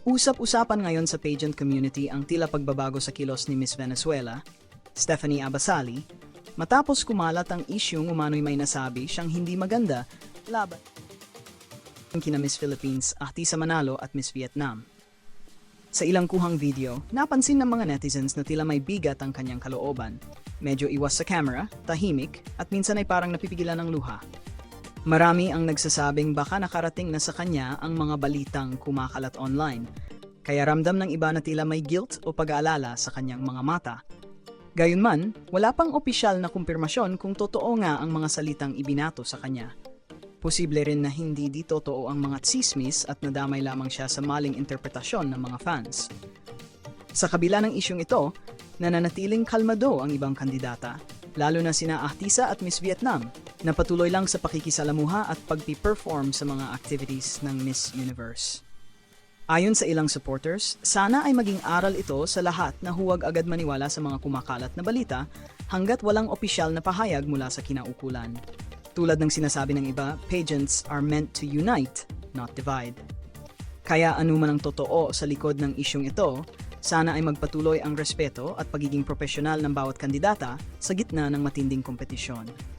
Usap-usapan ngayon sa pageant community ang tila pagbabago sa kilos ni Miss Venezuela, Stephanie Abasali, matapos kumalat ang isyung umano'y may nasabi siyang hindi maganda laban kina Miss Philippines, Ahtisa Manalo at Miss Vietnam. Sa ilang kuhang video, napansin ng mga netizens na tila may bigat ang kanyang kalooban. Medyo iwas sa camera, tahimik, at minsan ay parang napipigilan ng luha. Marami ang nagsasabing baka nakarating na sa kanya ang mga balitang kumakalat online, kaya ramdam ng iba na tila may guilt o pag-aalala sa kanyang mga mata. Gayunman, wala pang opisyal na kumpirmasyon kung totoo nga ang mga salitang ibinato sa kanya. Posible rin na hindi di totoo ang mga tsismis at nadamay lamang siya sa maling interpretasyon ng mga fans. Sa kabila ng isyong ito, nananatiling kalmado ang ibang kandidata, lalo na sina Ahtisa at Miss Vietnam, na patuloy lang sa pakikisalamuha at pagpi-perform sa mga activities ng Miss Universe. Ayon sa ilang supporters, sana ay maging aral ito sa lahat na huwag agad maniwala sa mga kumakalat na balita hanggat walang opisyal na pahayag mula sa kinaukulan. Tulad ng sinasabi ng iba, pageants are meant to unite, not divide. Kaya anuman ang totoo sa likod ng isyong ito, sana ay magpatuloy ang respeto at pagiging profesional ng bawat kandidata sa gitna ng matinding kompetisyon.